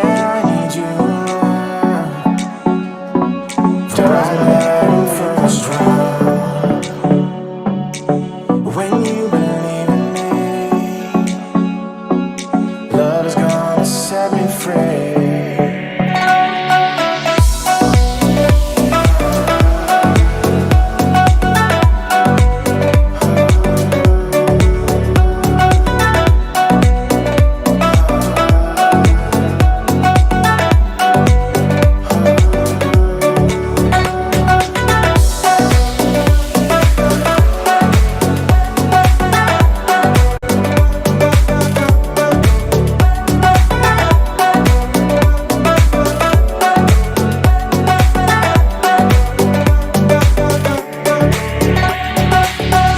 Yeah, I need you now. Doesn't matter who first drown. When you believe in me, love is gonna set me free.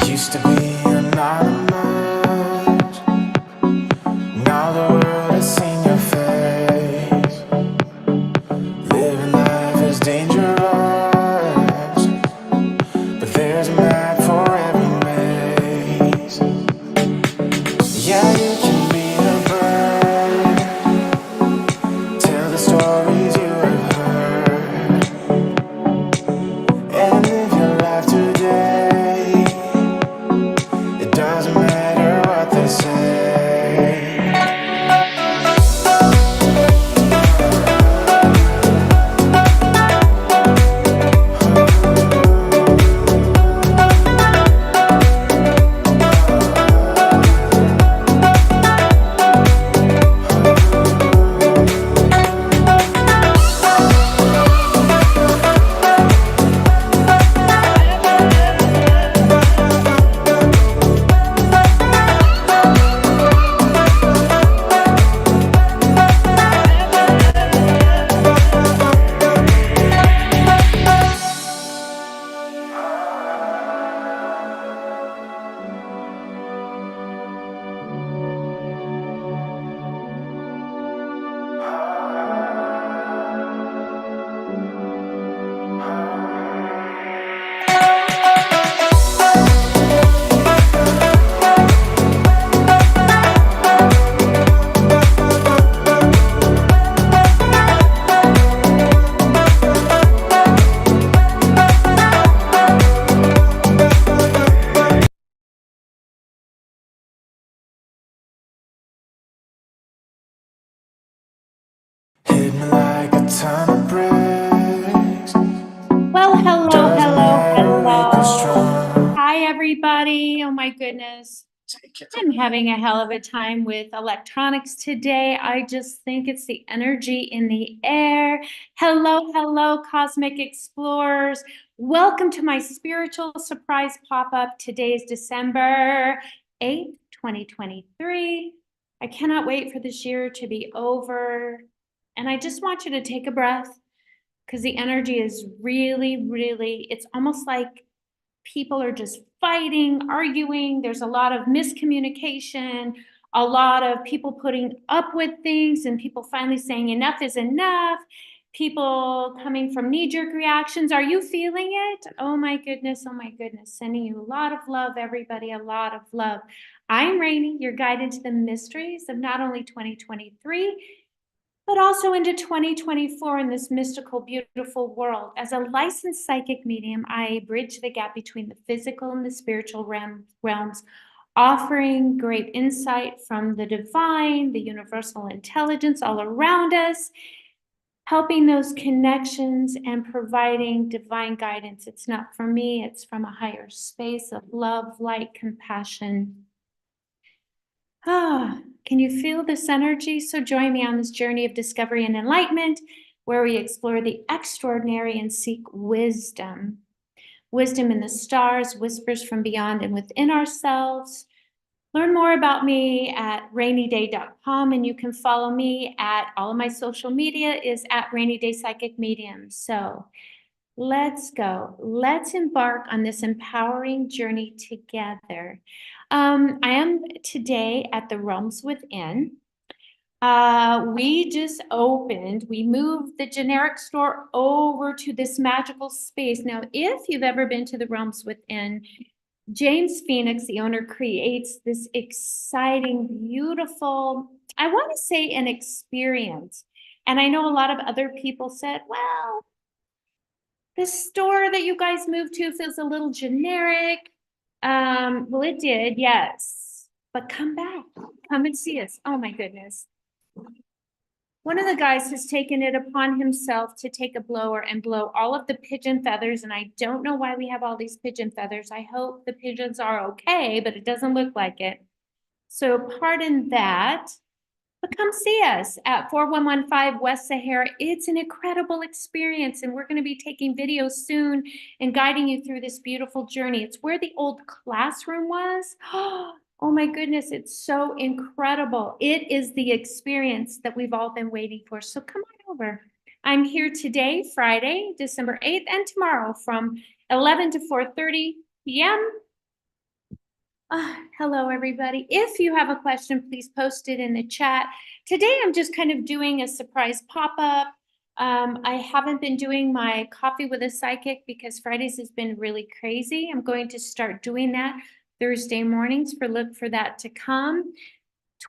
Used to be anonymous. Now the world has seen your face. Living life is dangerous, but there's a map for every race. Yeah, you can be a bird, tell the stories you have heard, and live your life today. It doesn't matter what they say. Hit me like a ton of bricks. Well, hello, Doesn't hello, matter, weak or hello. strong. Hi, everybody. Oh my goodness. I'm having a hell of a time with electronics today. I just think it's the energy in the air. Hello, hello, cosmic explorers. Welcome to my spiritual surprise pop-up. Today is December 8th, 2023. I cannot wait for this year to be over. And I just want you to take a breath because the energy is really, it's almost like people are just fighting, arguing. There's a lot of miscommunication, a lot of people putting up with things, and people finally saying enough is enough. People coming from knee-jerk reactions. Are you feeling it? Oh my goodness, oh my goodness. Sending you a lot of love, everybody, a lot of love. I'm Rainey, your guide into the mysteries of not only 2023, but also into 2024 in this mystical, beautiful world. As a licensed psychic medium, I bridge the gap between the physical and the spiritual realms, offering great insight from the divine, the universal intelligence all around us, helping those connections and providing divine guidance. It's not from me, it's from a higher space of love, light, compassion. Can you feel this energy? So join me on this journey of discovery and enlightenment, where we explore the extraordinary and seek wisdom. Wisdom in the stars, whispers from beyond and within ourselves. Learn more about me at raineyday.com, and you can follow me at all of my social media is at Rainy Day Psychic Medium. So let's go. Let's embark on this empowering journey together. I am today at the Realms Within. We just opened, we moved the generic store over to this magical space. Now, if you've ever been to the Realms Within, James Phoenix, the owner, creates this exciting, beautiful, I want to say an experience And I know a lot of other people said, well, the store that you guys moved to feels a little generic. Well, it did, yes. But come back, come and see us. Oh my goodness. One of the guys has taken it upon himself to take a blower and blow all of the pigeon feathers, and I don't know why we have all these pigeon feathers. I hope the pigeons are okay, but it doesn't look like it. So pardon that. But come see us at 4115 West Sahara. It's an incredible experience, and we're going to be taking videos soon and guiding you through this beautiful journey. It's where the old classroom was. Oh my goodness, it's so incredible. It is the experience that we've all been waiting for. So come on over. I'm here today, Friday, December 8th, and tomorrow from 11 to 4:30 p.m. Hello, everybody. If you have a question, please post it in the chat. Today, I'm just kind of doing a surprise pop-up. I haven't been doing my coffee with a psychic because Fridays has been really crazy. I'm going to start doing that Thursday mornings look for that to come.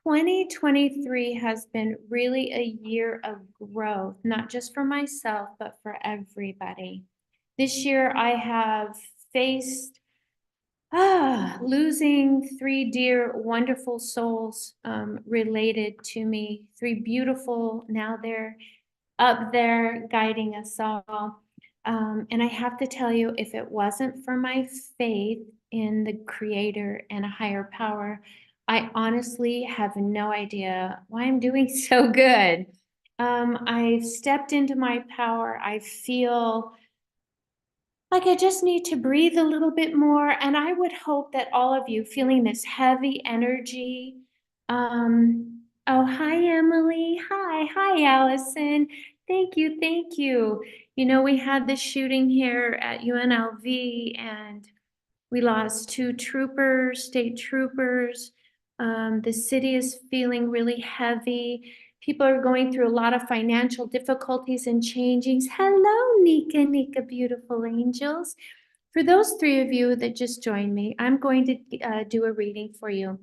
2023 has been really a year of growth, not just for myself, but for everybody. This year, I have faced losing three dear, wonderful souls related to me. Three beautiful, now they're up there guiding us all. And I have to tell you, if it wasn't for my faith in the Creator and a higher power, I honestly have no idea why I'm doing so good. I've stepped into my power. I feel like I just need to breathe a little bit more. And I would hope that all of you feeling this heavy energy. Oh, hi, Emily. Hi, Allison. Thank you, thank you. You know, we had this shooting here at UNLV and we lost two troopers, state troopers. The city is feeling really heavy. People are going through a lot of financial difficulties and changings. Hello, Nika, beautiful angels. For those three of you that just joined me, I'm going to do a reading for you.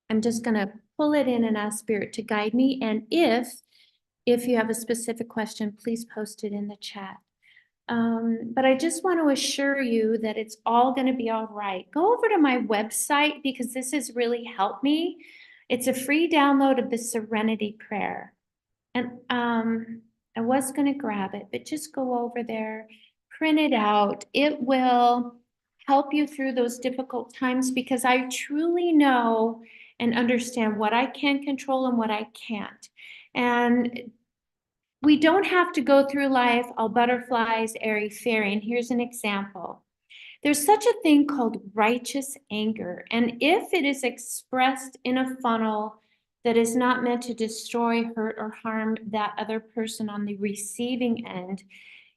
I'm just going to pull it in and ask Spirit to guide me. And if you have a specific question, please post it in the chat. But I just want to assure you that it's all going to be all right. Go over to my website because this has really helped me. It's a free download of the Serenity Prayer. And I was going to grab it, but just go over there, print it out. It will help you through those difficult times because I truly know and understand what I can control and what I can't. And we don't have to go through life all butterflies, airy fairy. And here's an example. There's such a thing called righteous anger. And if it is expressed in a funnel that is not meant to destroy, hurt, or harm that other person on the receiving end,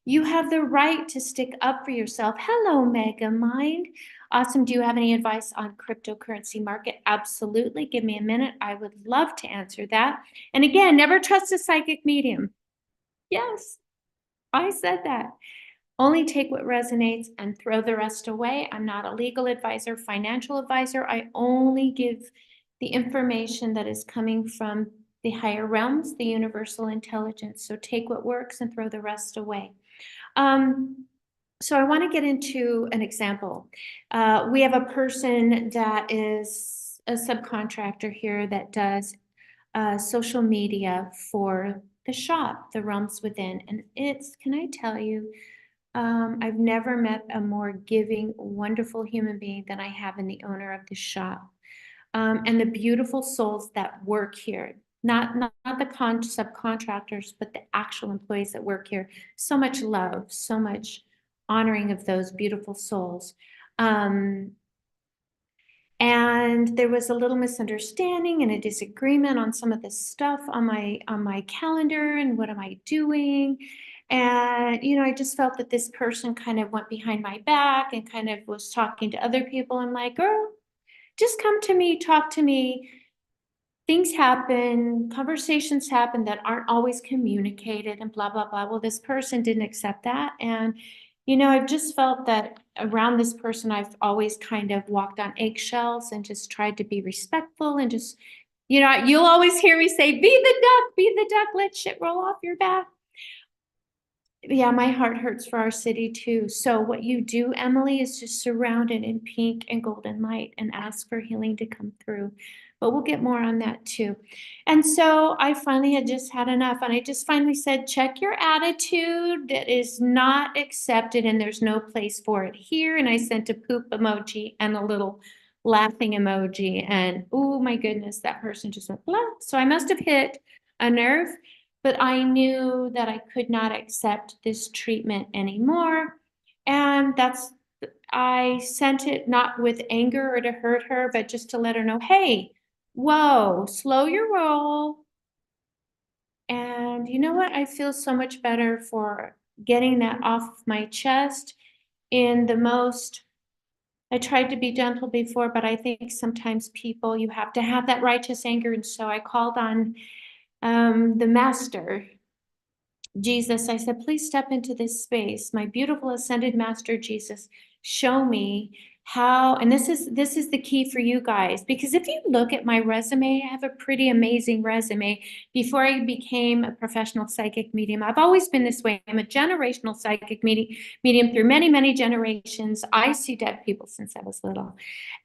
you have the right to stick up for yourself. Hello, Mega Mind. Awesome. Do you have any advice on cryptocurrency market? Absolutely. Give me a minute. I would love to answer that. And again, never trust a psychic medium. Yes, I said that. Only take what resonates and throw the rest away. I'm not a legal advisor, financial advisor. I only give the information that is coming from the higher realms, the universal intelligence. So take what works and throw the rest away. So I want to get into an example. We have a person that is a subcontractor here that does social media for the shop, the Realms Within. And it's, can I tell you, I've never met a more giving, wonderful human being than I have in the owner of the shop. And the beautiful souls that work here, not the subcontractors, but the actual employees that work here. So much love, so much honoring of those beautiful souls. And there was a little misunderstanding and a disagreement on some of the stuff on my calendar and what am I doing. And, you know, I just felt that this person kind of went behind my back and kind of was talking to other people. I'm like, girl, just come to me, talk to me. Things happen, conversations happen that aren't always communicated and blah, blah, blah. Well, this person didn't accept that. And you know, I've just felt that around this person, I've always kind of walked on eggshells and just tried to be respectful and just You know, you'll always hear me say, be the duck, let shit roll off your back. Yeah, my heart hurts for our city too. So what you do, Emily, is just surround it in pink and golden light and ask for healing to come through. But we'll get more on that too. And so I finally had just had enough. And I just finally said, check your attitude. That is not accepted and there's no place for it here. And I sent a poop emoji and a little laughing emoji. And oh my goodness, that person just went blah. So I must have hit a nerve, but I knew that I could not accept this treatment anymore. And I sent it not with anger or to hurt her, but just to let her know, hey, whoa, slow your roll. And you know what? I feel so much better for getting that off of my chest in the most. I tried to be gentle before, but I think sometimes people, you have to have that righteous anger. And so I called on the master, Jesus. I said, please step into this space. My beautiful ascended master, Jesus, show me how, and this is the key for you guys, because if you look at my resume, I have a pretty amazing resume. Before I became a professional psychic medium, I've always been this way. I'm a generational psychic medium through many, many generations. I see dead people since I was little.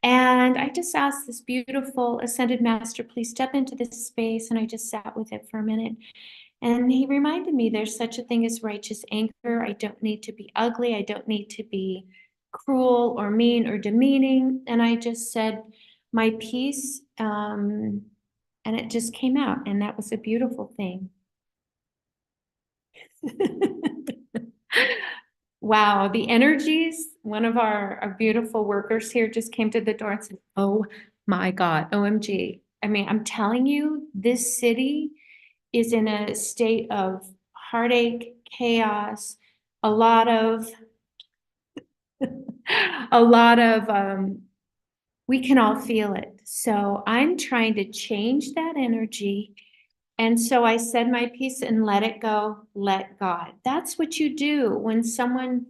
And I just asked this beautiful ascended master, please step into this space. And I just sat with it for a minute. And he reminded me there's such a thing as righteous anger. I don't need to be ugly. I don't need to be cruel or mean or demeaning. And I just said my piece, and it just came out. And that was a beautiful thing. Wow, the energies. One of our beautiful workers here just came to the door and said, oh my God, OMG. I mean, I'm telling you, this city is in a state of heartache, chaos, a lot of, a lot of, we can all feel it. So I'm trying to change that energy. And so I said my piece and let it go, let God. That's what you do when someone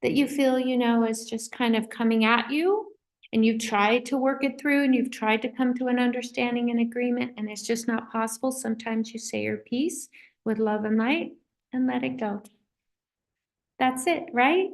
that you feel, you know, is just kind of coming at you and you've tried to work it through and you've tried to come to an understanding and agreement and it's just not possible. Sometimes you say your piece with love and light and let it go. That's it, right?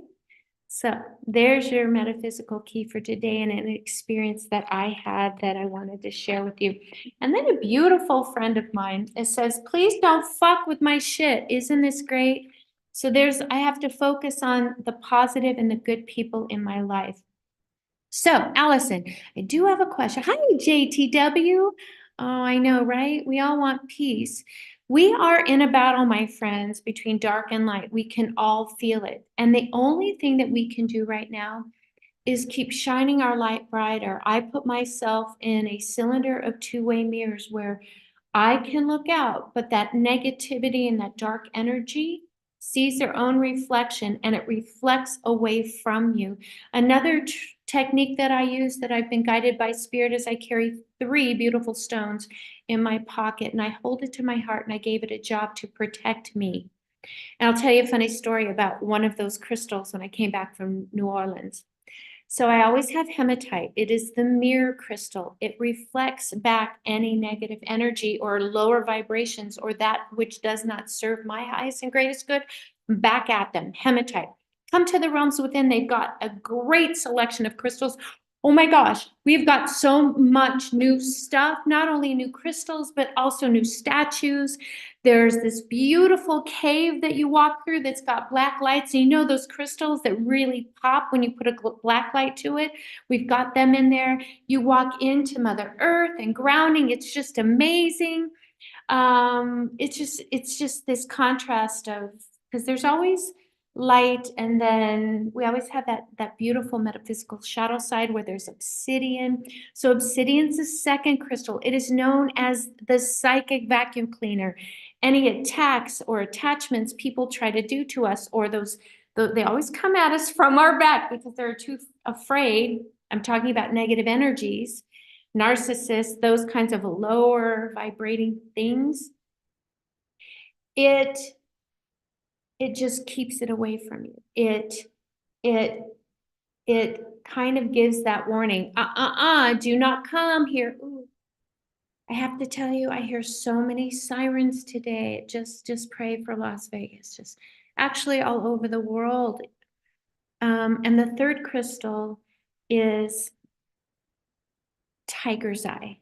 So there's your metaphysical key for today and an experience that I had that I wanted to share with you. And then a beautiful friend of mine, it says, please don't fuck with my shit. Isn't this great? So I have to focus on the positive and the good people in my life. So Allison, I do have a question. Hi, JTW. Oh, I know, right? We all want peace. We are in a battle, my friends, between dark and light. We can all feel it. And the only thing that we can do right now is keep shining our light brighter. I put myself in a cylinder of two-way mirrors where I can look out, but that negativity and that dark energy sees their own reflection and it reflects away from you. Another technique that I use that I've been guided by spirit is I carry 3 beautiful stones in my pocket and I hold it to my heart and I gave it a job to protect me. And I'll tell you a funny story about one of those crystals when I came back from New Orleans. So I always have hematite. It is the mirror crystal. It reflects back any negative energy or lower vibrations or that which does not serve my highest and greatest good back at them. Hematite. Come to the realms within. They've got a great selection of crystals. Oh my gosh, we've got so much new stuff, not only new crystals, but also new statues. There's this beautiful cave that you walk through that's got black lights. And you know those crystals that really pop when you put a black light to it? We've got them in there. You walk into Mother Earth and grounding. It's just amazing. It's just this contrast of, because there's always light and then we always have that beautiful metaphysical shadow side where there's obsidian. So obsidian's the second crystal. It is known as the psychic vacuum cleaner. Any attacks or attachments people try to do to us or they always come at us from our back because they're too afraid. I'm talking about negative energies, narcissists, those kinds of lower vibrating things. It just keeps it away from you. It kind of gives that warning. Do not come here. Ooh, I have to tell you, I hear so many sirens today. Just pray for Las Vegas, just actually all over the world. And the third crystal is tiger's eye.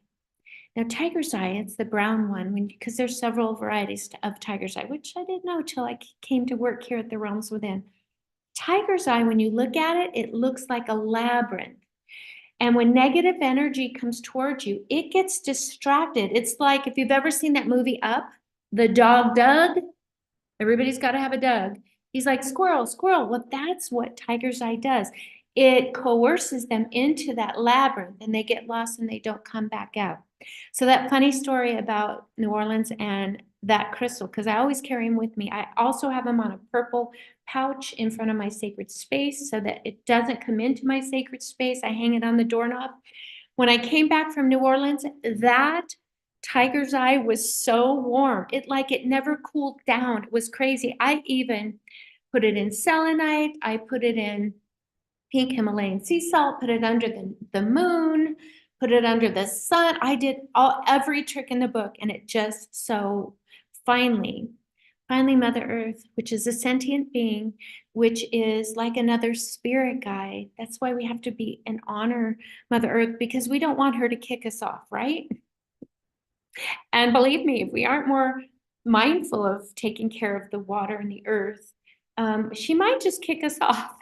Now, tiger's eye, it's the brown one, because there's several varieties of tiger's eye, which I didn't know till I came to work here at the Realms Within. Tiger's eye, when you look at it, it looks like a labyrinth. And when negative energy comes towards you, it gets distracted. It's like if you've ever seen that movie Up, the dog Doug. Everybody's got to have a Doug. He's like, squirrel, squirrel. Well, that's what tiger's eye does. It coerces them into that labyrinth and they get lost and they don't come back out. So that funny story about New Orleans and that crystal, because I always carry him with me. I also have him on a purple pouch in front of my sacred space so that it doesn't come into my sacred space. I hang it on the doorknob. When I came back from New Orleans, that tiger's eye was so warm. It never cooled down. It was crazy. I even put it in selenite. I put it in pink Himalayan sea salt, put it under the moon, put it under the sun. I did every trick in the book, and it just so finally Mother Earth, which is a sentient being, which is like another spirit guide. That's why we have to be and honor Mother Earth, because we don't want her to kick us off, right? And believe me, if we aren't more mindful of taking care of the water and the earth, she might just kick us off.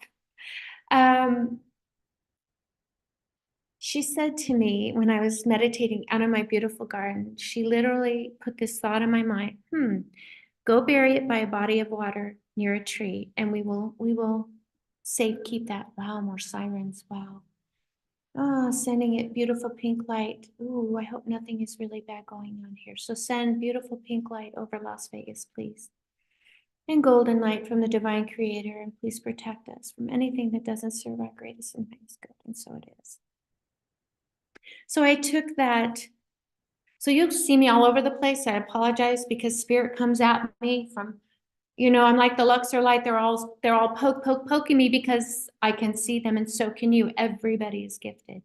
She said to me when I was meditating out in my beautiful garden, she literally put this thought in my mind, go bury it by a body of water near a tree, and we will keep that. Wow, more sirens, wow. Oh, sending it beautiful pink light. Ooh, I hope nothing is really bad going on here. So send beautiful pink light over Las Vegas, please. And golden light from the divine creator, and please protect us from anything that doesn't serve our greatest and highest good. And so it is. So I took that. So you'll see me all over the place. I apologize because spirit comes at me from, I'm like the Luxor light. They're all poking me because I can see them, and so can you. Everybody is gifted.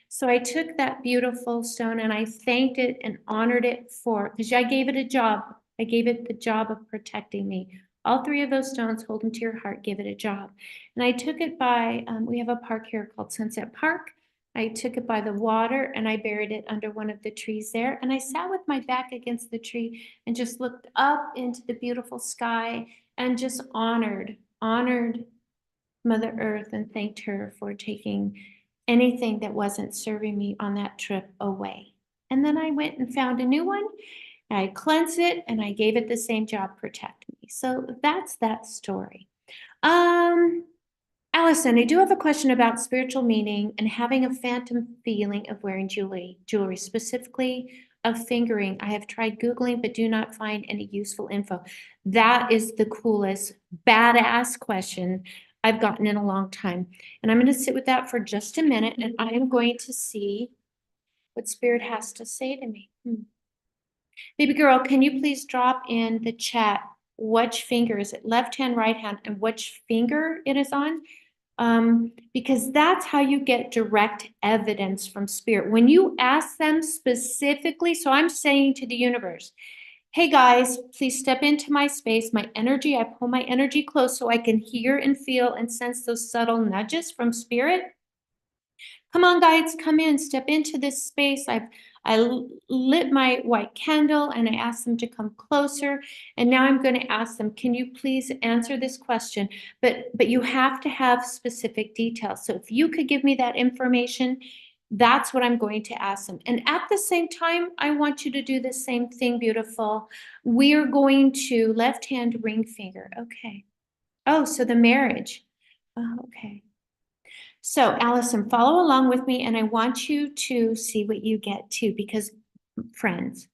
So I took that beautiful stone and I thanked it and honored it because I gave it a job. I gave it the job of protecting me. All three of those stones, hold them to your heart, give it a job. And I took it by, we have a park here called Sunset Park. I took it by the water and I buried it under one of the trees there. And I sat with my back against the tree and just looked up into the beautiful sky and just honored Mother Earth and thanked her for taking anything that wasn't serving me on that trip away. And then I went and found a new one. I cleansed it and I gave it the same job, protect me. So that's that story. Allison, I do have a question about spiritual meaning and having a phantom feeling of wearing jewelry, specifically of fingering. I have tried Googling, but do not find any useful info. That is the coolest, badass question I've gotten in a long time. And I'm going to sit with that for just a minute, and I am going to see what Spirit has to say to me. Baby girl, can you please drop in the chat which finger is it? Left hand, right hand, and which finger it is on? Because that's how you get direct evidence from spirit. When you ask them specifically, so I'm saying to the universe, hey guys, please step into my space, my energy. I pull my energy close so I can hear and feel and sense those subtle nudges from spirit. Come on, guides, come in, step into this space. I lit my white candle and I asked them to come closer. And now I'm going to ask them, can you please answer this question? But you have to have specific details. So if you could give me that information, that's what I'm going to ask them. And at the same time, I want you to do the same thing, beautiful. We are going to left hand ring finger. Okay. Oh, so the marriage. Oh, okay. So Allison, follow along with me and I want you to see what you get too, because friends,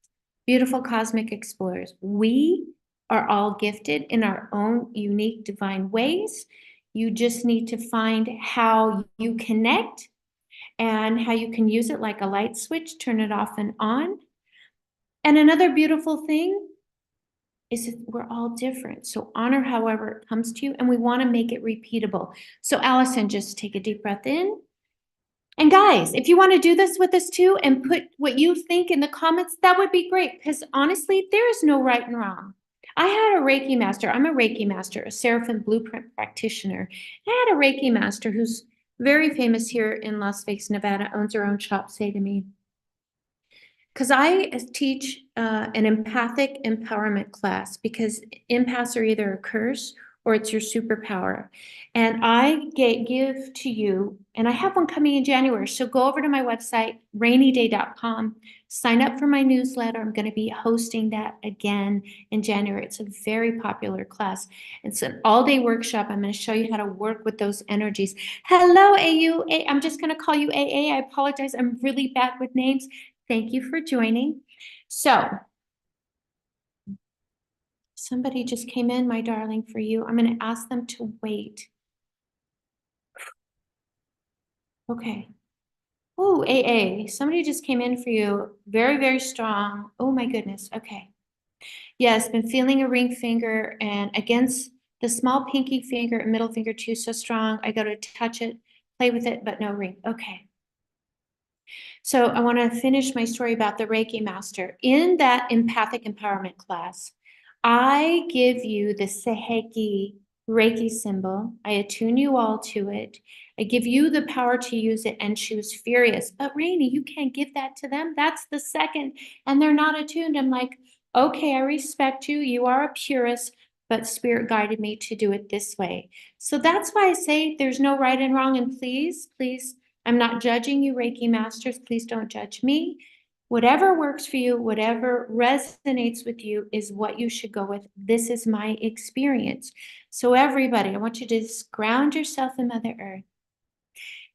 beautiful cosmic explorers, we are all gifted in our own unique divine ways. You just need to find how you connect and how you can use it like a light switch, turn it off and on. And another beautiful thing is that we're all different. So honor however it comes to you, and we want to make it repeatable. So Allison, just take a deep breath in And guys, if you want to do this with us too and put what you think in the comments, that would be great because honestly, there is no right and wrong. I had a Reiki master. I'm a Reiki master, a Seraphim Blueprint practitioner. I had a Reiki master who's very famous here in Las Vegas, Nevada, owns her own shop, say to me, because I teach an empathic empowerment class because empaths are either a curse or it's your superpower. And I give to you, and I have one coming in January. So go over to my website, rainyday.com, sign up for my newsletter. I'm going to be hosting that again in January. It's a very popular class. It's an all-day workshop. I'm going to show you how to work with those energies. Hello, AU. I'm just going to call you AA. I apologize. I'm really bad with names. Thank you for joining. So, somebody just came in, my darling, for you. I'm going to ask them to wait. Okay. Oh, AA, somebody just came in for you. Very, very strong. Oh my goodness. Okay. Yes, been feeling a ring finger and against the small pinky finger and middle finger too, so strong. I go to touch it, play with it, but no ring. Okay. So I want to finish my story about the Reiki master. In that empathic empowerment class, I give you the Seheki Reiki symbol. I attune you all to it. I give you the power to use it. And she was furious. But Rainey, you can't give that to them. That's the second. And they're not attuned. I'm like, okay, I respect you. You are a purist, but spirit guided me to do it this way. So that's why I say there's no right and wrong. And please, please, I'm not judging you, Reiki masters. Please don't judge me. Whatever works for you, whatever resonates with you is what you should go with. This is my experience. So everybody, I want you to just ground yourself in Mother Earth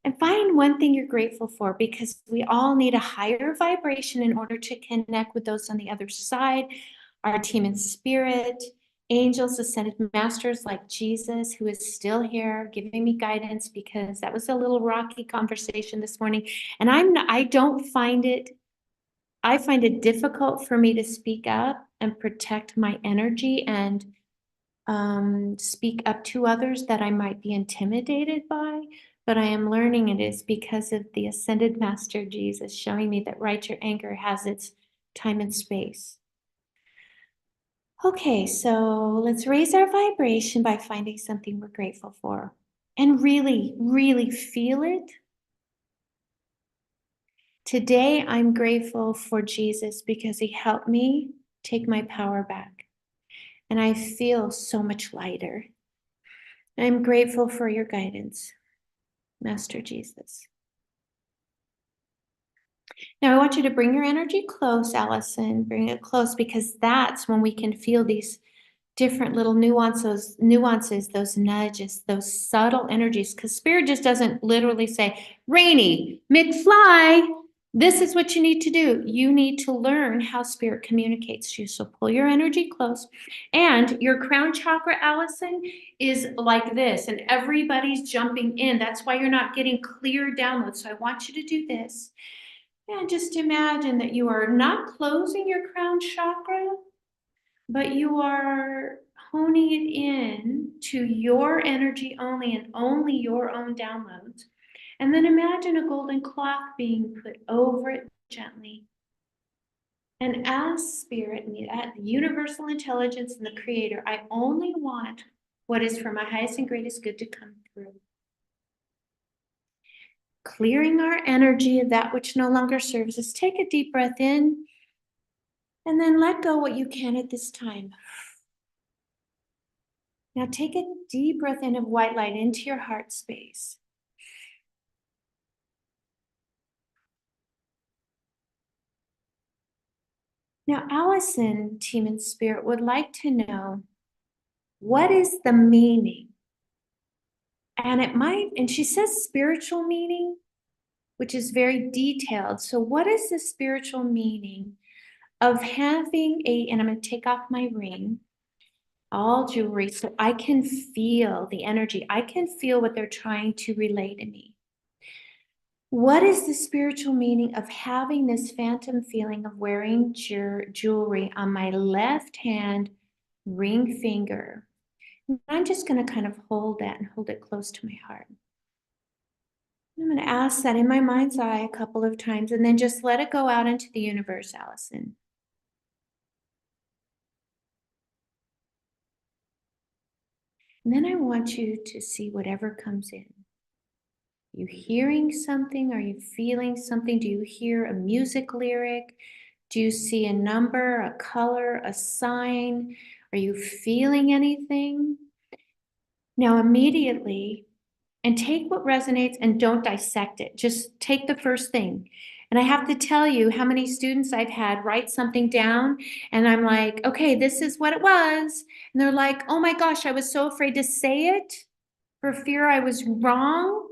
and find one thing you're grateful for, because we all need a higher vibration in order to connect with those on the other side, our team in spirit, angels, ascended masters like Jesus, who is still here giving me guidance, because that was a little rocky conversation this morning. And I find it difficult for me to speak up and protect my energy and speak up to others that I might be intimidated by, but I am learning it is because of the ascended master Jesus showing me that right anger has its time and space. Okay, so let's raise our vibration by finding something we're grateful for and really, really feel it. Today, I'm grateful for Jesus because he helped me take my power back. And I feel so much lighter. I'm grateful for your guidance, Master Jesus. Now I want you to bring your energy close, Allison. Bring it close, because that's when we can feel these different little nuances, those nudges, those subtle energies. Because spirit just doesn't literally say, Rainey, McFly, this is what you need to do. You need to learn how spirit communicates to you. So pull your energy close. And your crown chakra, Allison, is like this. And everybody's jumping in. That's why you're not getting clear downloads. So I want you to do this. And just imagine that you are not closing your crown chakra, but you are honing it in to your energy only and only your own downloads. And then imagine a golden clock being put over it gently. And ask spirit and the universal intelligence and the creator, I only want what is for my highest and greatest good to come through. Clearing our energy of that which no longer serves us. Take a deep breath in and then let go what you can at this time. Now take a deep breath in of white light into your heart space. Now, Allison, team and spirit, would like to know, what is the meaning? And she says spiritual meaning, which is very detailed. So what is the spiritual meaning of having and I'm going to take off my ring, all jewelry, so I can feel the energy. I can feel what they're trying to relay to me. What is the spiritual meaning of having this phantom feeling of wearing jewelry on my left hand ring finger? I'm just going to kind of hold that and hold it close to my heart. I'm going to ask that in my mind's eye a couple of times and then just let it go out into the universe, Allison. And then I want you to see whatever comes in. You hearing something? Are you feeling something? Do you hear a music lyric? Do you see a number, a color, a sign? Are you feeling anything? Now, immediately, and take what resonates and don't dissect it. Just take the first thing. And I have to tell you how many students I've had write something down, and I'm like, okay, this is what it was. And they're like, oh my gosh, I was so afraid to say it for fear I was wrong.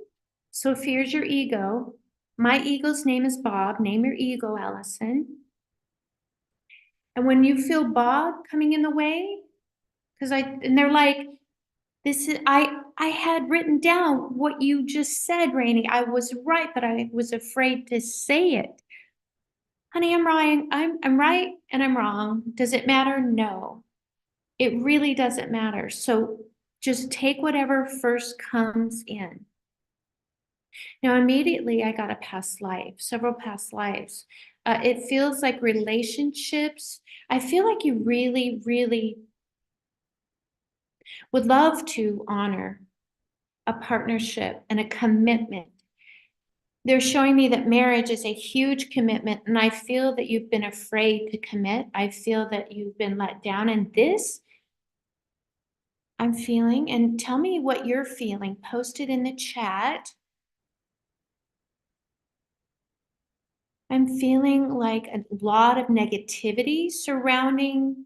So fear's your ego. My ego's name is Bob. Name your ego, Allison. And when you feel Bob coming in the way, and they're like, this is, I had written down what you just said, Rainey. I was right, but I was afraid to say it. Honey, I'm right. I'm right and I'm wrong. Does it matter? No, it really doesn't matter. So just take whatever first comes in. Now, immediately I got a past life, several past lives. It feels like relationships. I feel like you really, really would love to honor a partnership and a commitment. They're showing me that marriage is a huge commitment, and I feel that you've been afraid to commit. I feel that you've been let down, and this I'm feeling, and tell me what you're feeling. Post it in the chat. I'm feeling like a lot of negativity surrounding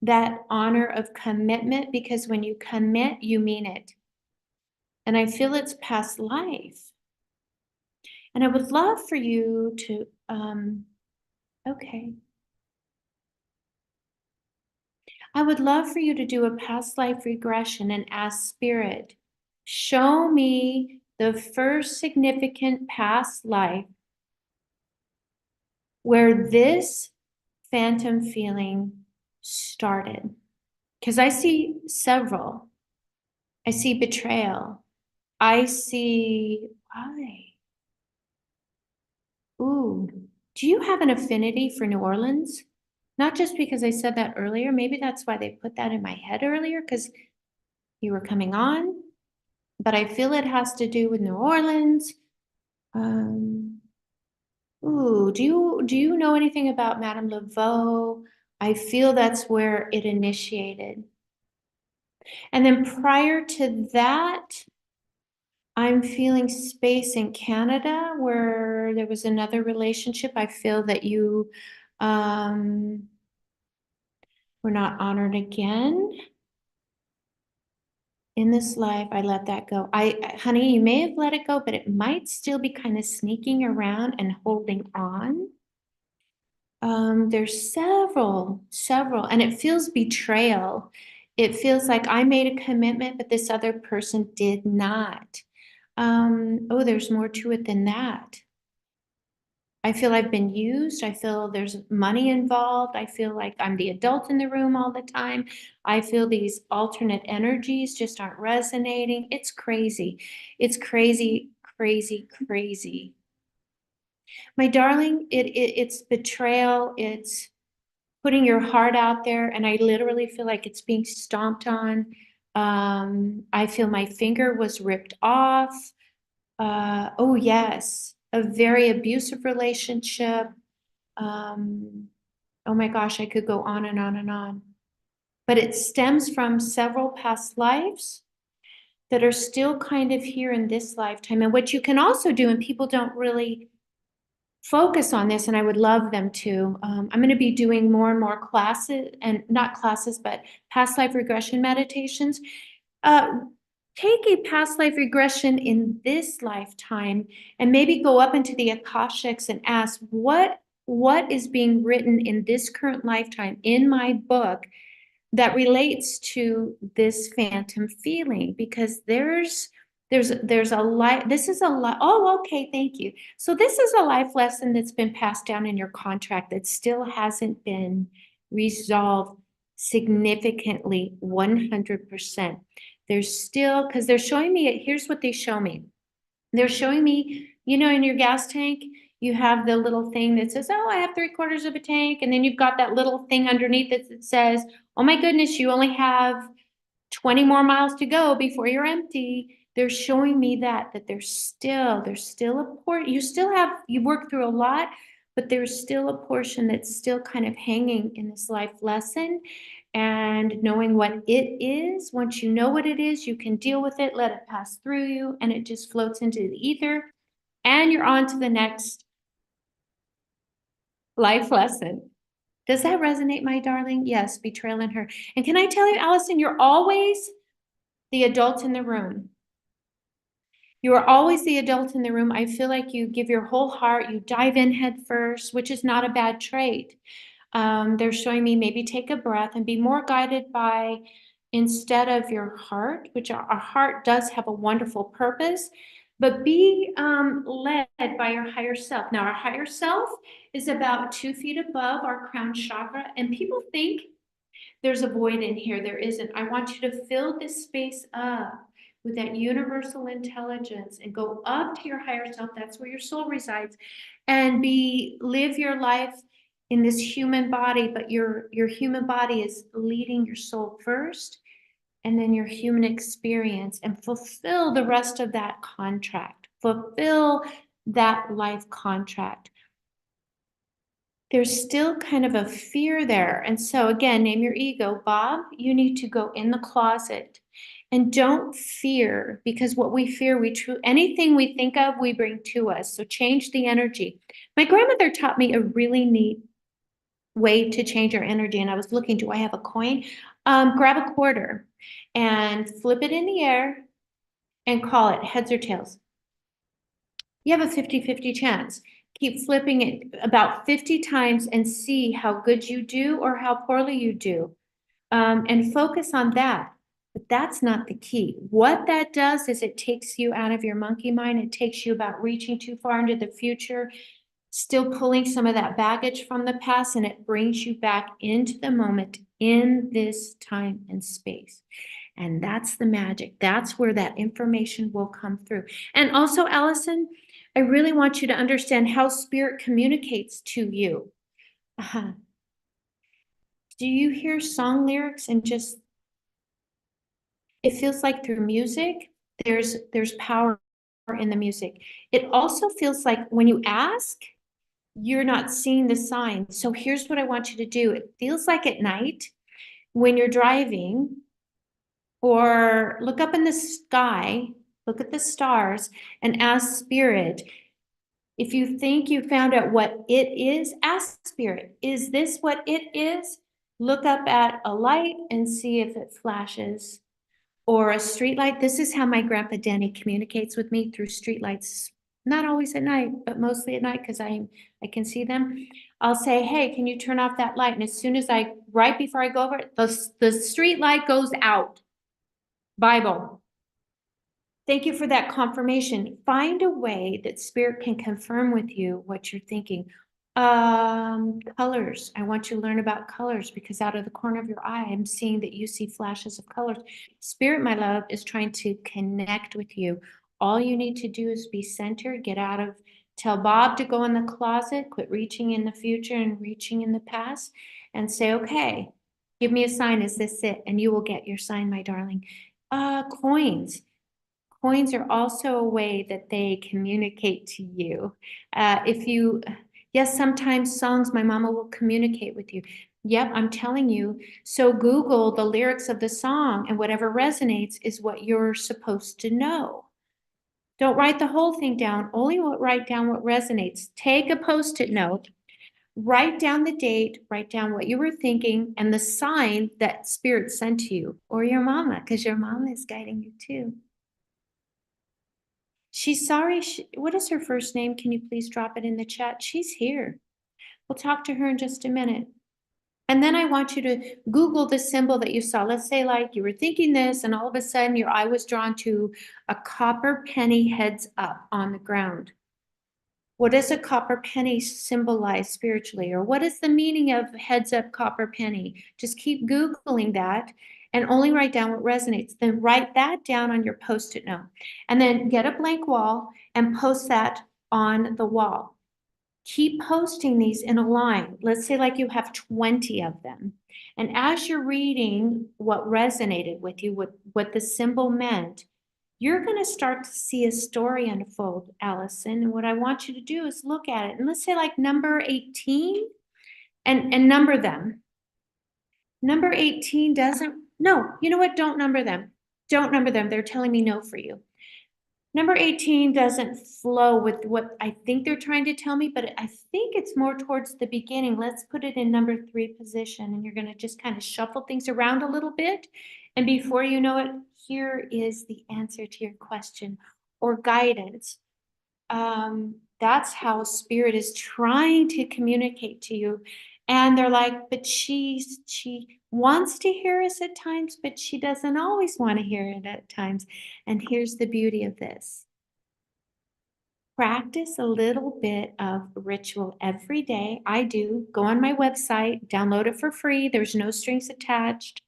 that honor of commitment, because when you commit, you mean it. And I feel it's past life. And I would love for you to, okay. I would love for you to do a past life regression and ask Spirit, show me the first significant past life where this phantom feeling started. Because I see several. I see betrayal. I see, why? Ooh, do you have an affinity for New Orleans? Not just because I said that earlier, maybe that's why they put that in my head earlier, because you were coming on, but I feel it has to do with New Orleans. Um, ooh, do you know anything about Madame Laveau? I feel that's where it initiated. And then prior to that, I'm feeling space in Canada where there was another relationship. I feel that you were not honored again. In this life, I let that go. Honey, you may have let it go, but it might still be kind of sneaking around and holding on. There's several, and it feels betrayal. It feels like I made a commitment, but this other person did not. Oh, there's more to it than that. I feel I've been used. I feel there's money involved. I feel like I'm the adult in the room all the time. I feel these alternate energies just aren't resonating. It's crazy. It's crazy, crazy, crazy. My darling, it's betrayal. It's putting your heart out there, and I literally feel like it's being stomped on. I feel my finger was ripped off. Oh yes, a very abusive relationship. Oh my gosh, I could go on and on and on. But it stems from several past lives that are still kind of here in this lifetime. And what you can also do, and people don't really focus on this, and I would love them to. I'm going to be doing more and more classes, and not classes, but past life regression meditations. Take a past life regression in this lifetime and maybe go up into the Akashics and ask what is being written in this current lifetime in my book that relates to this phantom feeling, because there's a life, this is a life, oh, okay, thank you. So this is a life lesson that's been passed down in your contract that still hasn't been resolved significantly 100%. There's still, because they're showing me, here's what they show me. They're showing me, you know, in your gas tank, you have the little thing that says, oh, I have 3/4 of a tank. And then you've got that little thing underneath that says, oh my goodness, you only have 20 more miles to go before you're empty. They're showing me that there's still a portion, you work through a lot, but there's still a portion that's still kind of hanging in this life lesson. And knowing what it is, once you know what it is, you can deal with it, let it pass through you, and it just floats into the ether, and you're on to the next life lesson. Does that resonate, my darling? Yes, betrayal in her. And can I tell you, Allison, you're always the adult in the room. You are always the adult in the room. I feel like you give your whole heart, you dive in head first, which is not a bad trait. They're showing me maybe take a breath and be more guided by, instead of your heart, which our heart does have a wonderful purpose, but be led by your higher self. Now, our higher self is about 2 feet above our crown chakra, and people think there's a void in here. There isn't. I want you to fill this space up with that universal intelligence and go up to your higher self. That's where your soul resides, and live your life in this human body, but your human body is leading your soul first, and then your human experience, and fulfill the rest of that contract. Fulfill that life contract. There's still kind of a fear there. And so again, name your ego. Bob, you need to go in the closet and don't fear, because what we fear, anything we think of, we bring to us. So change the energy. My grandmother taught me a really neat way to change our energy. And I was looking, do I have a coin? Grab a quarter and flip it in the air and call it heads or tails. You have a 50-50 chance. Keep flipping it about 50 times and see how good you do or how poorly you do. And focus on that. But that's not the key. What that does is it takes you out of your monkey mind. It takes you about reaching too far into the future, still pulling some of that baggage from the past, and it brings you back into the moment in this time and space. And that's the magic. That's where that information will come through. And also, Allison, I really want you to understand how spirit communicates to you. Do you hear song lyrics and just, it feels like through music, there's power in the music. It also feels like when you ask, you're not seeing the signs. So here's what I want you to do. It feels like at night when you're driving, or look up in the sky, look at the stars, and ask spirit. If you think you found out what it is, ask spirit, is this what it is? Look up at a light and see if it flashes. Or a street light. This is how my grandpa Danny communicates with me, through street lights. Not always at night, but mostly at night, because I can see them. I'll say, hey, can you turn off that light? And as soon as right before I go over it, the street light goes out. Bible. Thank you for that confirmation. Find a way that spirit can confirm with you what you're thinking. Colors. I want you to learn about colors, because out of the corner of your eye, I'm seeing that you see flashes of colors. Spirit, my love, is trying to connect with you. All you need to do is be centered, tell Bob to go in the closet, quit reaching in the future and reaching in the past, and say, okay, give me a sign. Is this it? And you will get your sign, my darling. Coins. Coins are also a way that they communicate to you. Yes, sometimes songs, my mama will communicate with you. Yep, I'm telling you. So Google the lyrics of the song, and whatever resonates is what you're supposed to know. Don't write the whole thing down, only write down what resonates. Take a Post-it note, write down the date, write down what you were thinking, and the sign that spirit sent to you, or your mama, because your mama is guiding you too. She's sorry. What is her first name? Can you please drop it in the chat? She's here. We'll talk to her in just a minute. And then I want you to Google the symbol that you saw. Let's say like you were thinking this, and all of a sudden your eye was drawn to a copper penny heads up on the ground. What does a copper penny symbolize spiritually? Or what is the meaning of heads up copper penny? Just keep Googling that. and only write down what resonates. Then write that down on your Post-it note, and then get a blank wall and post that on the wall. Keep posting these in a line. Let's say like you have 20 of them. And as you're reading what resonated with you, what the symbol meant, you're going to start to see a story unfold, Allison. And what I want you to do is look at it. And let's say like number 18 and number them. Number 18 doesn't, no, you know what? Don't number them. Don't number them. They're telling me no for you. Number 18 doesn't flow with what I think they're trying to tell me, but I think it's more towards the beginning. Let's put it in number 3 position, and you're going to just kind of shuffle things around a little bit. And before you know it, here is the answer to your question or guidance. That's how spirit is trying to communicate to you. And they're like, but she wants to hear us at times, but she doesn't always want to hear it at times. And here's the beauty of this. Practice a little bit of ritual every day. I do. Go on my website, download it for free. There's no strings attached.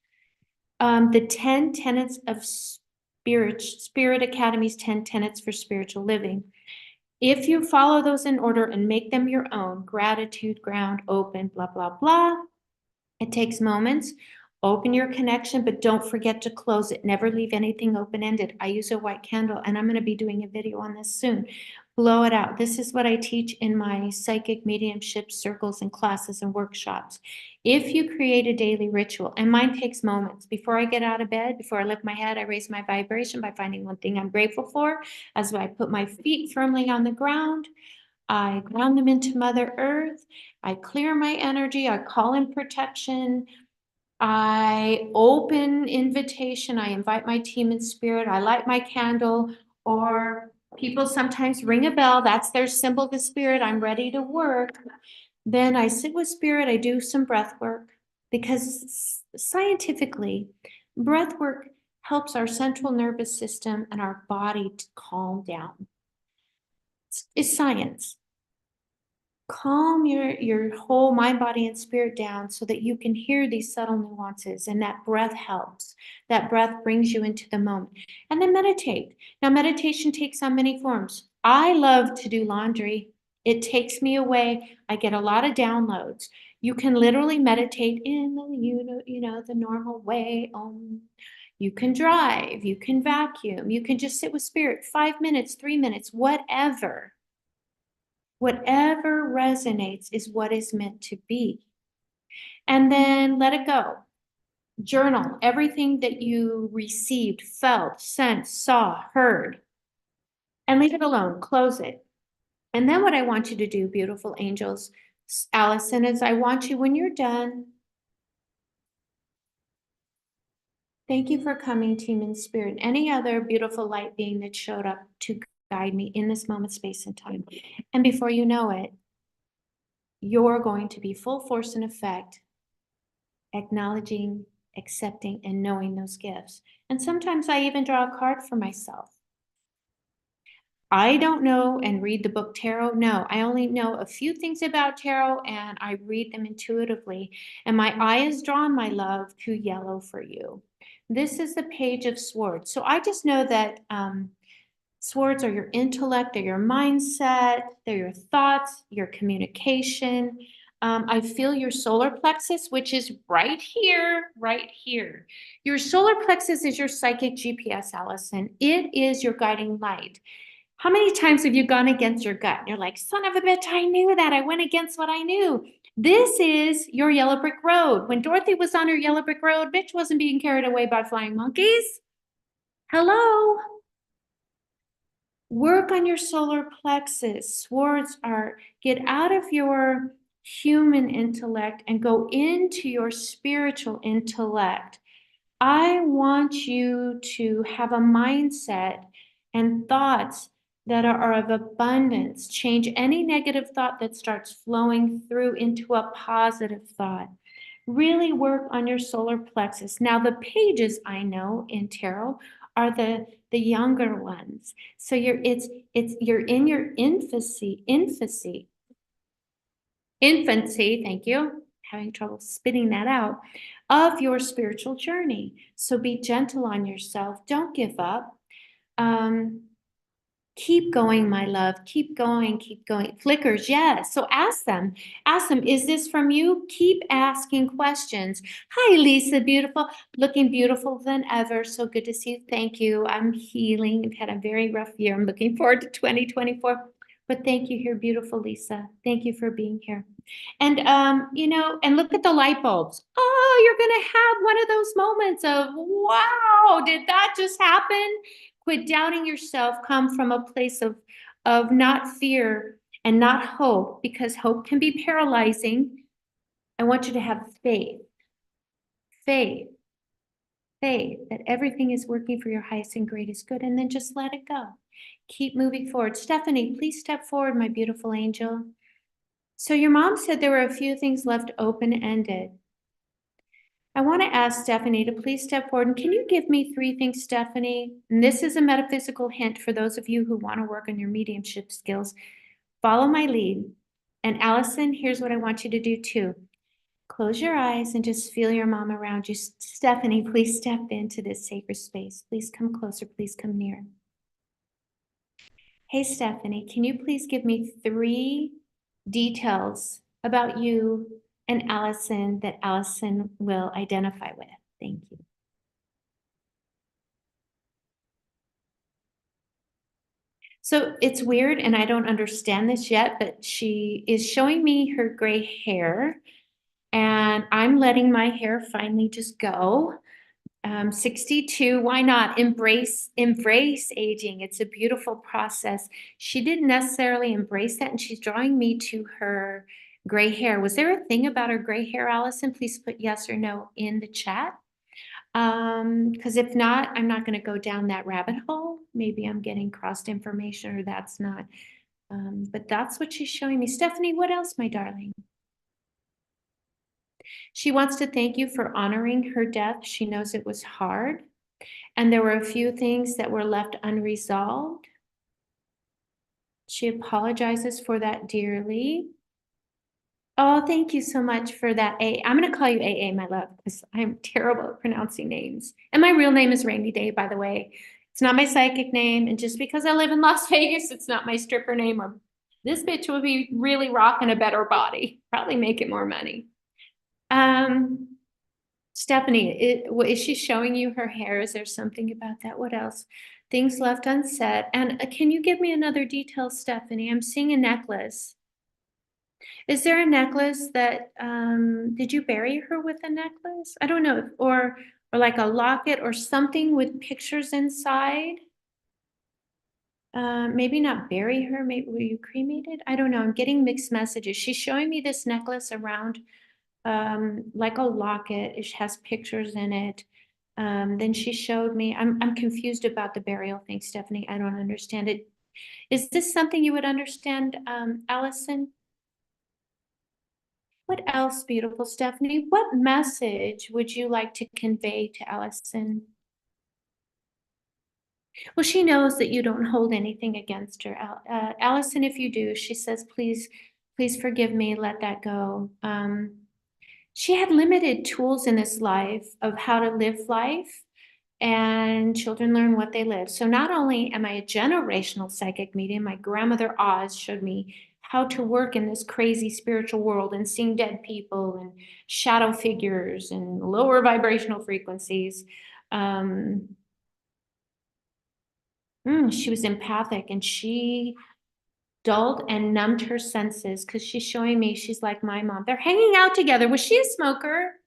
The 10 tenets of Spirit Academy's 10 tenets for spiritual living. If you follow those in order and make them your own, gratitude, ground, open, blah, blah, blah. It takes moments. Open your connection, but don't forget to close it. Never leave anything open-ended. I use a white candle, and I'm going to be doing a video on this soon. Blow it out. This is what I teach in my psychic mediumship circles and classes and workshops. If you create a daily ritual, and mine takes moments. Before I get out of bed, before I lift my head, I raise my vibration by finding one thing I'm grateful for. As I put my feet firmly on the ground, I ground them into Mother Earth. I clear my energy. I call in protection. I open invitation. I invite my team in spirit. I light my candle, or people sometimes ring a bell. That's their symbol to spirit. I'm ready to work. Then I sit with spirit. I do some breath work because scientifically, breath work helps our central nervous system and our body to calm down. It's science. Calm your whole mind, body, and spirit down so that you can hear these subtle nuances, and that breath helps. That breath brings you into the moment. And then meditate. Now, meditation takes on many forms. I love to do laundry. It takes me away. I get a lot of downloads. You can literally meditate in the normal way. You can drive, you can vacuum, you can just sit with spirit 5 minutes, 3 minutes, whatever. Whatever resonates is what is meant to be. And then let it go. Journal everything that you received, felt, sensed, saw, heard, and leave it alone. Close it. And then what I want you to do, beautiful angels, Allison, is I want you, when you're done, thank you for coming, team in spirit. Any other beautiful light being that showed up to guide me in this moment, space, and time. And before you know it, you're going to be full force and effect, acknowledging, accepting, and knowing those gifts. And sometimes I even draw a card for myself. I don't know and read the book tarot. No, I only know a few things about tarot, and I read them intuitively. And my eye is drawn, my love, to yellow for you. This is the Page of Swords. So I just know that swords are your intellect, they're your mindset, they're your thoughts, your communication. I feel your solar plexus, which is right here, right here. Your solar plexus is your psychic GPS, Allison. It is your guiding light. How many times have you gone against your gut? You're like, son of a bitch, I knew that. I went against what I knew. This is your yellow brick road. When Dorothy was on her yellow brick road, bitch wasn't being carried away by flying monkeys. Hello? Work on your solar plexus. Swords are, get out of your human intellect and go into your spiritual intellect. I want you to have a mindset and thoughts that are of abundance. Change any negative thought that starts flowing through into a positive thought. Really work on your solar plexus. Now, the pages I know in tarot are the younger ones. So you're in your infancy, thank you. Having trouble spitting that out. of your spiritual journey. So be gentle on yourself. Don't give up. Keep going, my love. Keep going, keep going. Flickers, yes. So ask them. Ask them, is this from you? Keep asking questions. Hi, Lisa, beautiful. Looking beautiful than ever. So good to see you. Thank you. I'm healing. I've had a very rough year. I'm looking forward to 2024. But thank you here, beautiful Lisa. Thank you for being here. And and look at the light bulbs. Oh, you're gonna have one of those moments of, wow, did that just happen? Quit doubting yourself. Come from a place of not fear and not hope, because hope can be paralyzing. I want you to have faith, faith, faith that everything is working for your highest and greatest good, and then just let it go. Keep moving forward. Stephanie, please step forward, my beautiful angel. So your mom said there were a few things left open-ended. I want to ask Stephanie to please step forward. And can you give me 3 things, Stephanie? And this is a metaphysical hint for those of you who want to work on your mediumship skills. Follow my lead. And Allison, here's what I want you to do too. Close your eyes and just feel your mom around you. Stephanie, please step into this sacred space. Please come closer. Please come near. Hey, Stephanie, can you please give me 3 details about you and Allison that Allison will identify with? Thank you. So it's weird, and I don't understand this yet, but she is showing me her gray hair, and I'm letting my hair finally just go. 62, why not? Embrace aging. It's a beautiful process. She didn't necessarily embrace that, and she's drawing me to her gray hair. Was there a thing about her gray hair, Allison? Please put yes or no in the chat. Because if not, I'm not going to go down that rabbit hole. Maybe I'm getting crossed information, or that's not. But that's what she's showing me. Stephanie, what else, my darling? She wants to thank you for honoring her death. She knows it was hard, and there were a few things that were left unresolved. She apologizes for that dearly. Oh, thank you so much for that. I'm going to call you AA, my love, because I'm terrible at pronouncing names. And my real name is Rainey Day, by the way. It's not my psychic name. And just because I live in Las Vegas, it's not my stripper name. Or this bitch will be really rocking a better body, probably making more money. Stephanie, is she showing you her hair? Is there something about that? What else? Things left unsaid. And can you give me another detail, Stephanie? I'm seeing a necklace. Is there a necklace that, did you bury her with a necklace? I don't know, or like a locket or something with pictures inside? Maybe not bury her, maybe were you cremated? I don't know, I'm getting mixed messages. She's showing me this necklace around, like a locket. It has pictures in it. Then she showed me, I'm confused about the burial thing, Stephanie. I don't understand it. Is this something you would understand, Allison? What else, beautiful Stephanie? What message would you like to convey to Allison? Well, she knows that you don't hold anything against her. Allison, if you do, she says, please, please forgive me, let that go. She had limited tools in this life of how to live life, and children learn what they live. So not only am I a generational psychic medium, my grandmother Oz showed me how to work in this crazy spiritual world and seeing dead people and shadow figures and lower vibrational frequencies. She was empathic, and she dulled and numbed her senses, because she's showing me she's like my mom. They're hanging out together. Was she a smoker?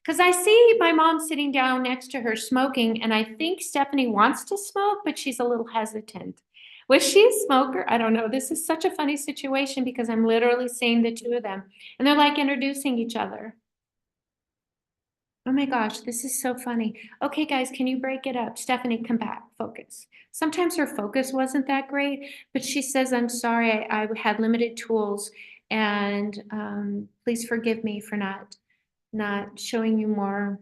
Because I see my mom sitting down next to her smoking, and I think Stephanie wants to smoke, but she's a little hesitant. Was she a smoker? I don't know. This is such a funny situation, because I'm literally seeing the 2 of them, and they're like introducing each other. Oh my gosh, this is so funny. Okay, guys, can you break it up? Stephanie, come back, focus. Sometimes her focus wasn't that great, but she says, I'm sorry, I had limited tools, and please forgive me for not showing you more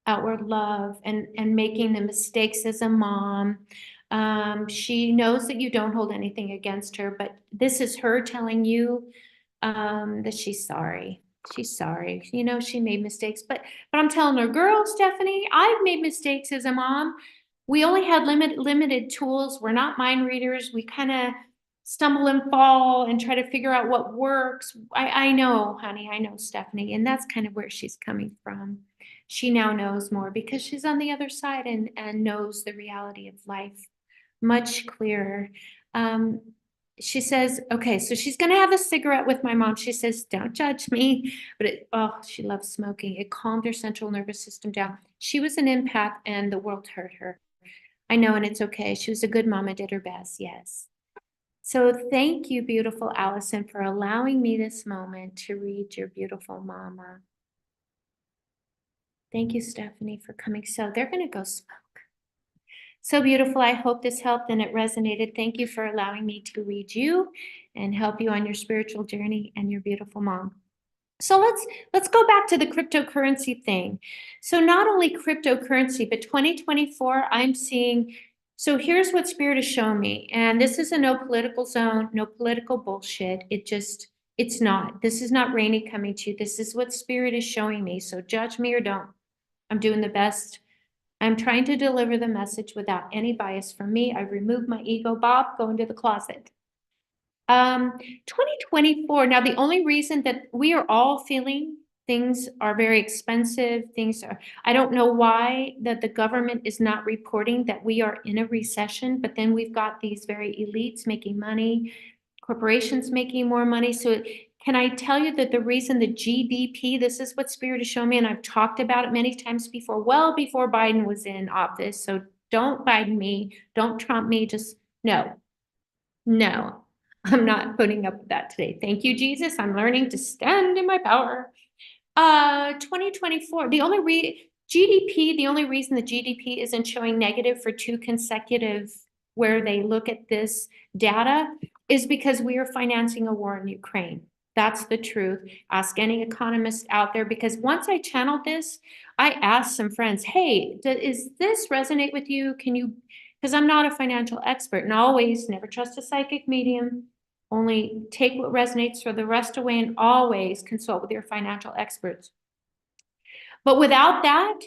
outward love and making the mistakes as a mom. She knows that you don't hold anything against her, but this is her telling you that she's sorry. She's sorry. You know, she made mistakes, but I'm telling her, girl, Stephanie, I've made mistakes as a mom. We only had limited tools. We're not mind readers. We kind of stumble and fall and try to figure out what works. I know, honey, I know, Stephanie, and that's kind of where she's coming from. She now knows more because she's on the other side and knows the reality of life much clearer. Um, she says, okay, so she's gonna have a cigarette with my mom. She says, don't judge me, but she loves smoking. It calmed her central nervous system down. She was an empath and the world hurt her. I know, and it's okay. She was a good mom and did her best, yes. So thank you, beautiful Allison, for allowing me this moment to read your beautiful mama. Thank you, Stephanie, for coming. So they're gonna go smoke. So beautiful. I hope this helped and it resonated. Thank you for allowing me to read you and help you on your spiritual journey and your beautiful mom. So let's go back to the cryptocurrency thing. So not only cryptocurrency, but 2024, I'm seeing, so here's what Spirit is showing me. And this is a no political zone, no political bullshit. It's not. This is not Rainey coming to you. This is what Spirit is showing me. So judge me or don't. I'm doing the best. I'm trying to deliver the message without any bias from me. I've removed my ego. Bob, go into the closet. 2024. Now, the only reason that we are all feeling things are very expensive, I don't know why that the government is not reporting that we are in a recession, but then we've got these very elites making money, corporations making more money. So can I tell you that the reason the GDP, this is what Spirit is showing me, and I've talked about it many times before, well before Biden was in office. So don't Biden me, don't Trump me, just no, I'm not putting up with that today. Thank you, Jesus. I'm learning to stand in my power. 2024, the only reason the GDP isn't showing negative for two consecutive, where they look at this data, is because we are financing a war in Ukraine. That's the truth. Ask any economist out there, because once I channeled this, I asked some friends, hey, is this resonate with you? Can you, because I'm not a financial expert, and always never trust a psychic medium. Only take what resonates, throw the rest away, and always consult with your financial experts. But without that,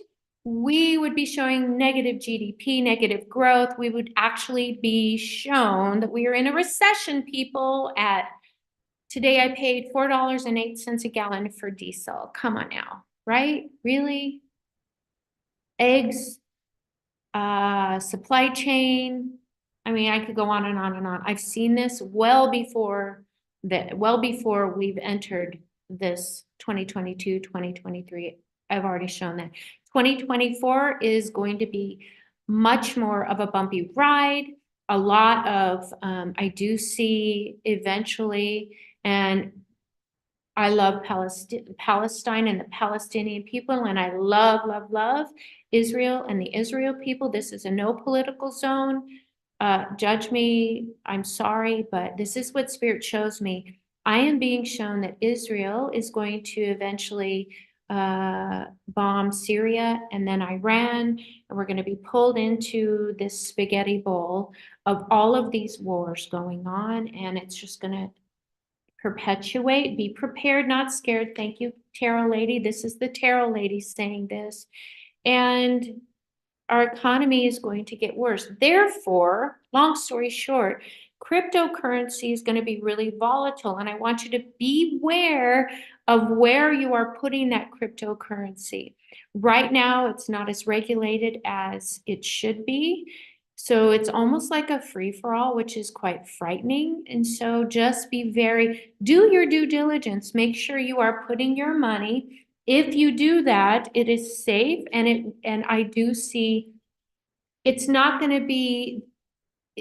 we would be showing negative GDP, negative growth. We would actually be shown that we are in a recession, people. Today I paid $4.08 a gallon for diesel. Come on now, right? Really? Eggs, supply chain. I mean, I could go on and on and on. I've seen this well before we've entered this 2022, 2023. I've already shown that. 2024 is going to be much more of a bumpy ride. A lot of, I do see eventually, and I love Palestine and the Palestinian people, and I love Israel and the Israel people. This is a no political zone. Judge me, I'm sorry, but this is what Spirit shows me. I am being shown that Israel is going to eventually bomb Syria and then Iran, and we're going to be pulled into this spaghetti bowl of all of these wars going on, and it's just going to perpetuate. Be prepared, not scared. Thank you, Tarot Lady. This is the Tarot Lady saying this. And our economy is going to get worse. Therefore, long story short, cryptocurrency is going to be really volatile. And I want you to beware of where you are putting that cryptocurrency. Right now, it's not as regulated as it should be. So it's almost like a free-for-all, which is quite frightening. And so just do your due diligence. Make sure you are putting your money. If you do that, it is safe, and I do see it's not going to be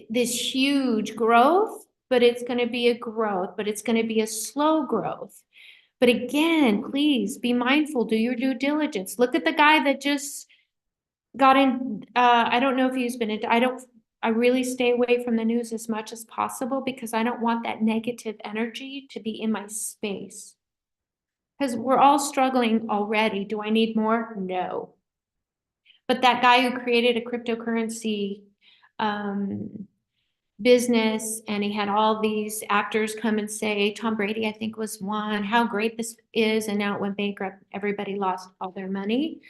this huge growth, but it's going to be a growth, but it's going to be a slow growth. But again, please be mindful, do your due diligence. Look at the guy that just got in, I don't know if he's been, I really stay away from the news as much as possible because I don't want that negative energy to be in my space. Because we're all struggling already. Do I need more? No. But that guy who created a cryptocurrency business, and he had all these actors come and say, Tom Brady, I think, was one, how great this is, and now it went bankrupt. Everybody lost all their money.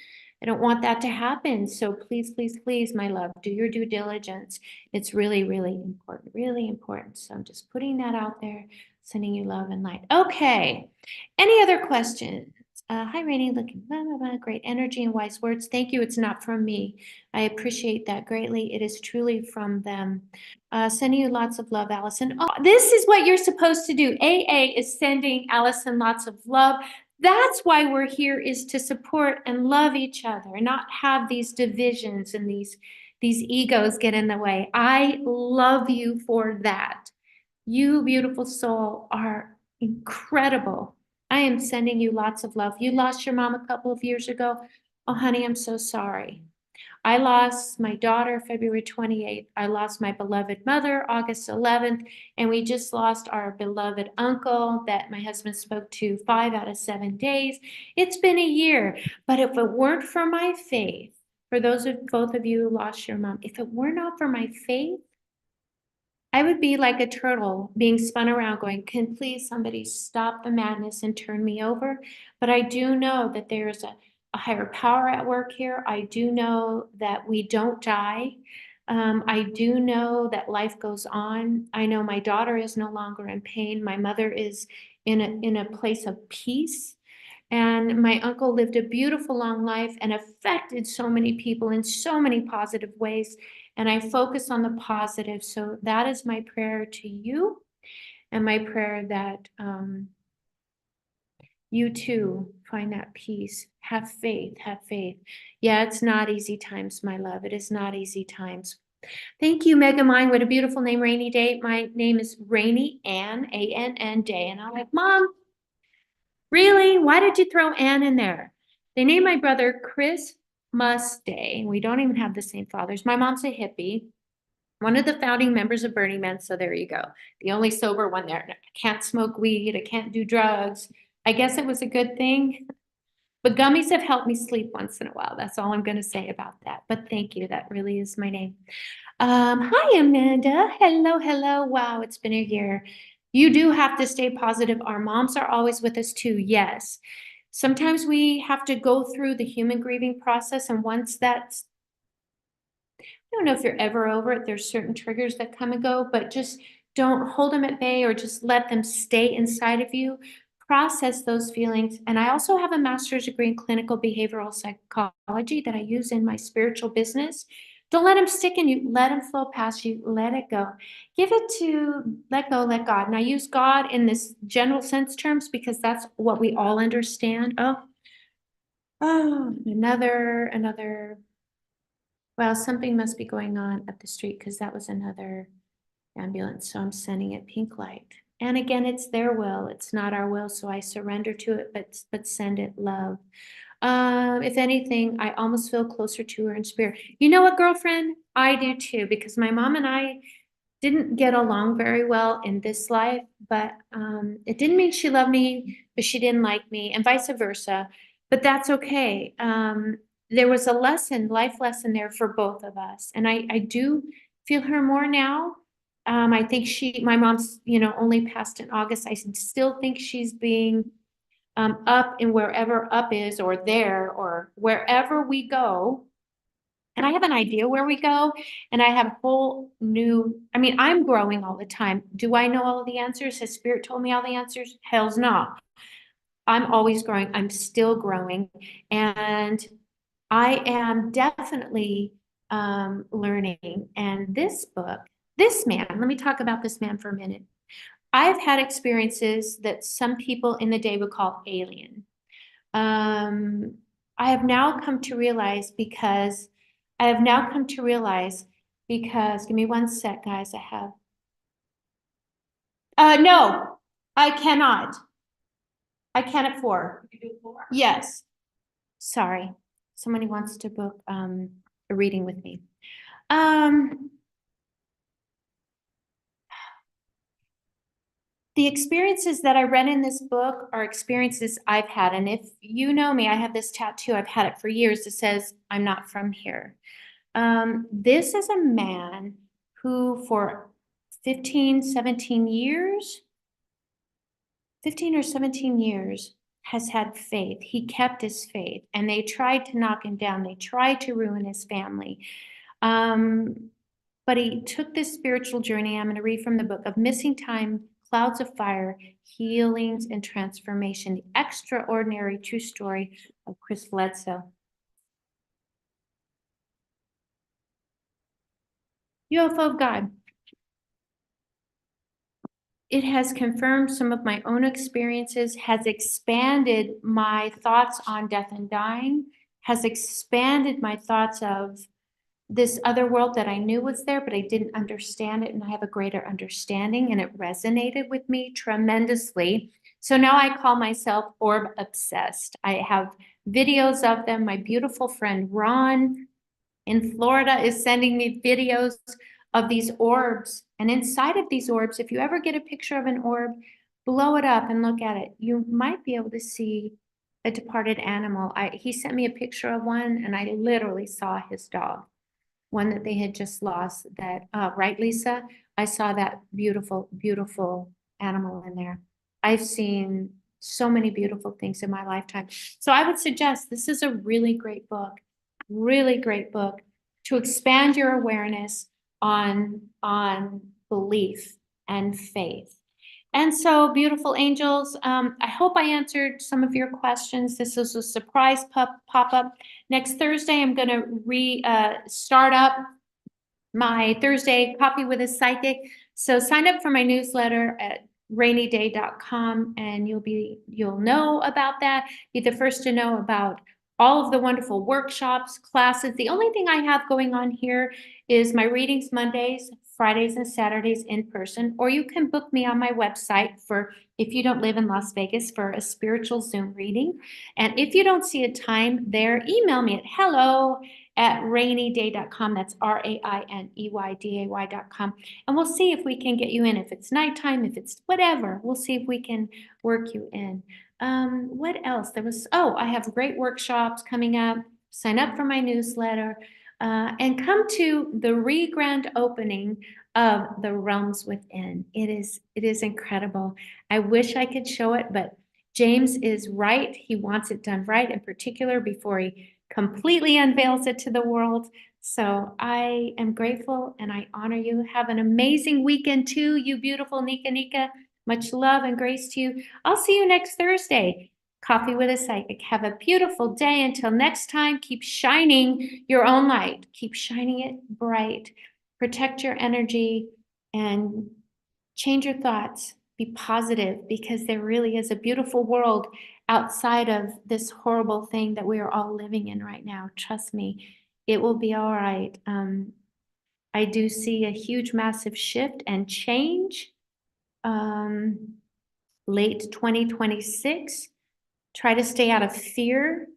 I don't want that to happen. So please, please, please, my love, do your due diligence. It's really, really important, really important. So I'm just putting that out there, sending you love and light. Okay. Any other questions? Hi, Rainey, looking, blah, blah, blah, great energy and wise words. Thank you. It's not from me. I appreciate that greatly. It is truly from them. Sending you lots of love, Allison. Oh, this is what you're supposed to do. AA is sending Allison lots of love. That's why we're here, is to support and love each other, not have these divisions and these egos get in the way. I love you for that. You, beautiful soul, are incredible. I am sending you lots of love. You lost your mom a couple of years ago. Oh, honey, I'm so sorry. I lost my daughter February 28th. I lost my beloved mother August 11th. And we just lost our beloved uncle that my husband spoke to 5 out of 7 days. It's been a year. But if it weren't for my faith, for those of both of you who lost your mom, if it were not for my faith, I would be like a turtle being spun around going, can please somebody stop the madness and turn me over? But I do know that there's a higher power at work here. I do know that we don't die. I do know that life goes on. I know my daughter is no longer in pain. My mother is in a place of peace. And my uncle lived a beautiful long life and affected so many people in so many positive ways. And I focus on the positive. So that is my prayer to you, and my prayer that you too find that peace. Have faith, have faith. Yeah, it's not easy times, my love. It is not easy times. Thank you, Mega Mind. What a beautiful name, Rainy Day. My name is Rainey Ann, A-N-N Day. And I'm like, Mom, really? Why did you throw Ann in there? They named my brother Chris Day. We don't even have the same fathers. My mom's a hippie, one of the founding members of Burning Man. So there you go. The only sober one there. I can't smoke weed. I can't do drugs. I guess it was a good thing. But gummies have helped me sleep once in a while. That's all I'm going to say about that. But thank you. That really is my name. Hi, Amanda. Hello, hello. Wow, it's been a year. You do have to stay positive. Our moms are always with us too. Yes. Sometimes we have to go through the human grieving process. And once that's, I don't know if you're ever over it, there's certain triggers that come and go, but just don't hold them at bay or just let them stay inside of you. Process those feelings. And I also have a master's degree in clinical behavioral psychology that I use in my spiritual business. Don't let them stick in you. Let them flow past you. Let it go. Give it to let go, let God. And I use God in this general sense terms because that's what we all understand. Oh, another. Well, something must be going on up the street because that was another ambulance. So I'm sending it pink light. And again, it's their will. It's not our will. So I surrender to it, but send it love. If anything, I almost feel closer to her in spirit. You know what, girlfriend? I do too, because my mom and I didn't get along very well in this life, but it didn't mean she loved me, but she didn't like me, and vice versa. But that's okay. There was a lesson, life lesson there for both of us. And I do feel her more now. I think my mom's, only passed in August. I still think she's being up in wherever up is, or there, or wherever we go. And I have an idea where we go, and I have a whole new, I'm growing all the time. Do I know all of the answers? Has Spirit told me all the answers? Hell's no. I'm always growing. I'm still growing. And I am definitely learning. And this book, this man, let me talk about this man for a minute. I've had experiences that some people in the day would call alien. I have now come to realize because, give me one sec, guys, no, I cannot. I can at 4. Yes. Sorry. Somebody wants to book a reading with me. The experiences that I read in this book are experiences I've had. And if you know me, I have this tattoo. I've had it for years. It says, I'm not from here. This is a man who, for 15, 17 years, 15 or 17 years, has had faith. He kept his faith, and they tried to knock him down. They tried to ruin his family. But he took this spiritual journey. I'm going to read from the book of Missing Time, Clouds of Fire, Healings and Transformation, the extraordinary true story of Chris Bledsoe. UFO of God. It has confirmed some of my own experiences, has expanded my thoughts on death and dying, has expanded my thoughts of this other world that I knew was there, but I didn't understand it, and I have a greater understanding, and it resonated with me tremendously. So now I call myself orb obsessed. I have videos of them. My beautiful friend Ron in Florida is sending me videos of these orbs. And inside of these orbs, if you ever get a picture of an orb, blow it up and look at it. You might be able to see a departed animal. He sent me a picture of one, and I literally saw his dog, one that they had just lost. That right, Lisa? I saw that beautiful, beautiful animal in there. I've seen so many beautiful things in my lifetime. So I would suggest this is a really great book to expand your awareness on belief and faith. And so, beautiful angels, I hope I answered some of your questions. This is a surprise pop-up. Next Thursday, I'm going to start up my Thursday Coffee with a Psychic. So sign up for my newsletter at rainyday.com, and you'll know about that. Be the first to know about all of the wonderful workshops, classes. The only thing I have going on here is my readings Mondays, Fridays, and Saturdays in person, or you can book me on my website for, if you don't live in Las Vegas, for a spiritual Zoom reading. And if you don't see a time there, email me at hello@rainyday.com. That's RAINEYDAY.com. And we'll see if we can get you in. If it's nighttime, if it's whatever, we'll see if we can work you in. What else? I have great workshops coming up. Sign up for my newsletter, and come to the grand opening of the Realms Within. It is incredible. I wish I could show it, but James is right. He wants it done right, in particular before he completely unveils it to the world. So I am grateful and I honor you. Have an amazing weekend too, you beautiful Nika. Much love and grace to you. I'll see you next Thursday. Coffee with a Psychic. Have a beautiful day. Until next time, keep shining your own light. Keep shining it bright. Protect your energy and change your thoughts. Be positive, because there really is a beautiful world outside of this horrible thing that we are all living in right now. Trust me, it will be all right. I do see a huge, massive shift and change. Late 2026. Try to stay out of fear.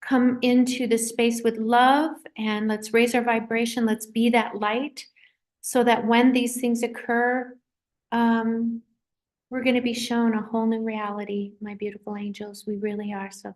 Come into the space with love, and let's raise our vibration. Let's be that light, so that when these things occur, we're going to be shown a whole new reality, my beautiful angels. We really are. So